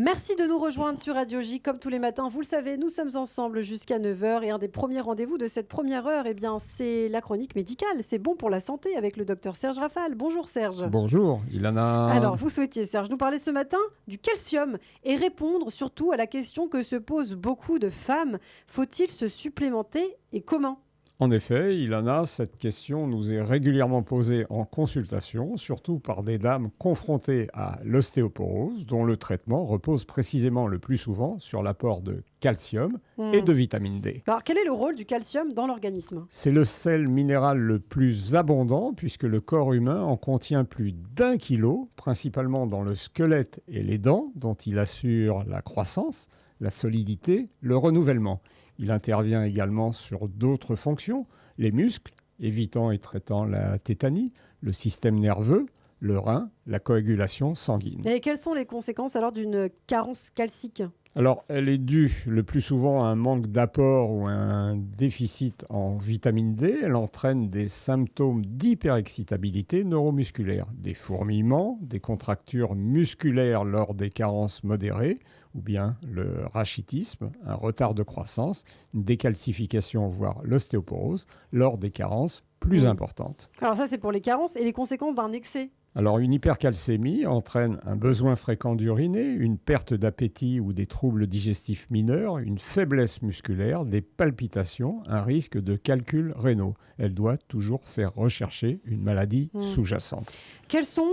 Merci de nous rejoindre sur Radio J comme tous les matins. Vous le savez, nous sommes ensemble jusqu'à 9h et un des premiers rendez-vous de cette première heure, c'est la chronique médicale. C'est bon pour la santé avec le docteur Serge Rafal. Bonjour Serge. Bonjour, Ilana. Alors, vous souhaitiez, Serge, nous parler ce matin du calcium et répondre surtout à la question que se posent beaucoup de femmes. Faut-il se supplémenter et comment ? En effet, Ilana, cette question nous est régulièrement posée en consultation, surtout par des dames confrontées à l'ostéoporose, dont le traitement repose précisément le plus souvent sur l'apport de calcium et de vitamine D. Alors, quel est le rôle du calcium dans l'organisme ? C'est le sel minéral le plus abondant puisque le corps humain en contient plus d'1 kilo, principalement dans le squelette et les dents, dont il assure la croissance, la solidité, le renouvellement. Il intervient également sur d'autres fonctions, les muscles, évitant et traitant la tétanie, le système nerveux, le rein, la coagulation sanguine. Et quelles sont les conséquences alors d'une carence calcique ? Alors, elle est due le plus souvent à un manque d'apport ou à un déficit en vitamine D. Elle entraîne des symptômes d'hyperexcitabilité neuromusculaire, des fourmillements, des contractures musculaires lors des carences modérées, ou bien le rachitisme, un retard de croissance, une décalcification, voire l'ostéoporose, lors des carences plus importantes. Alors ça, c'est pour les carences et les conséquences d'un excès. Alors, une hypercalcémie entraîne un besoin fréquent d'uriner, une perte d'appétit ou des troubles digestifs mineurs, une faiblesse musculaire, des palpitations, un risque de calculs rénaux. Elle doit toujours faire rechercher une maladie sous-jacente. Quelles sont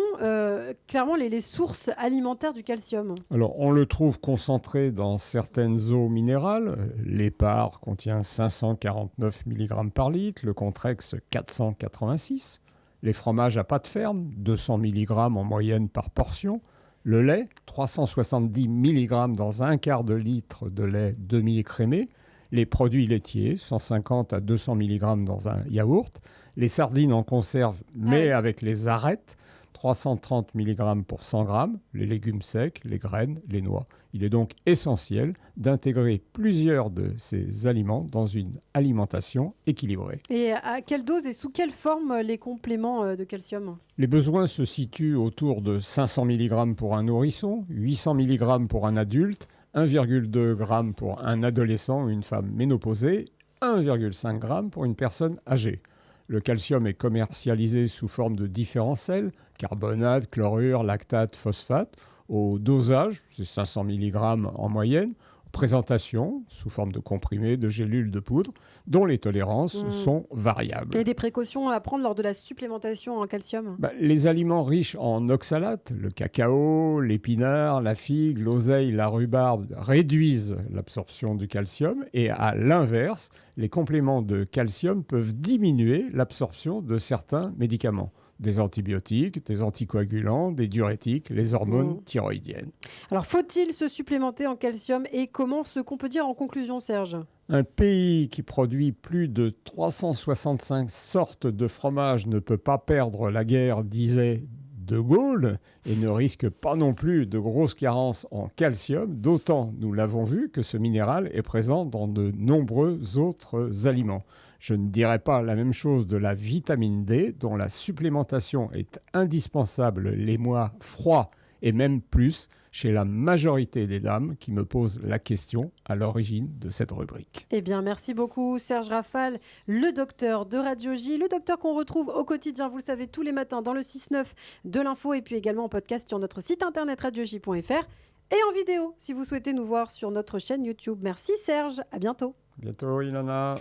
clairement les sources alimentaires du calcium ? Alors, on le trouve concentré dans certaines eaux minérales. L'Hépar contient 549 mg par litre, le Contrex 486. Les fromages à pâte ferme, 200 mg en moyenne par portion. Le lait, 370 mg dans un quart de litre de lait demi-écrémé. Les produits laitiers, 150 à 200 mg dans un yaourt. Les sardines en conserve, mais avec les arêtes, 330 mg pour 100 g. Les légumes secs, les graines, les noix. Il est donc essentiel d'intégrer plusieurs de ces aliments dans une alimentation équilibrée. Et à quelle dose et sous quelle forme les compléments de calcium ? Les besoins se situent autour de 500 mg pour un nourrisson, 800 mg pour un adulte, 1,2 g pour un adolescent ou une femme ménopausée, 1,5 g pour une personne âgée. Le calcium est commercialisé sous forme de différents sels, carbonate, chlorure, lactate, phosphate. Au dosage, c'est 500 mg en moyenne. Présentation, sous forme de comprimés, de gélules, de poudre, dont les tolérances sont variables. Et des précautions à prendre lors de la supplémentation en calcium ? Les aliments riches en oxalates, le cacao, l'épinard, la figue, l'oseille, la rhubarbe, réduisent l'absorption du calcium. Et à l'inverse, les compléments de calcium peuvent diminuer l'absorption de certains médicaments. Des antibiotiques, des anticoagulants, des diurétiques, les hormones thyroïdiennes. Alors, faut-il se supplémenter en calcium et comment ce qu'on peut dire en conclusion, Serge ? Un pays qui produit plus de 365 sortes de fromages ne peut pas perdre la guerre, disait De Gaulle, et ne risque pas non plus de grosses carences en calcium, d'autant, nous l'avons vu, que ce minéral est présent dans de nombreux autres aliments. Je ne dirais pas la même chose de la vitamine D, dont la supplémentation est indispensable les mois froids et même plus chez la majorité des dames qui me posent la question à l'origine de cette rubrique. Eh bien, merci beaucoup Serge Rafal, le docteur de Radio J, le docteur qu'on retrouve au quotidien, vous le savez, tous les matins dans le 6-9 de l'info et puis également en podcast sur notre site internet radioj.fr et en vidéo si vous souhaitez nous voir sur notre chaîne YouTube. Merci Serge, à bientôt. À bientôt Ilana.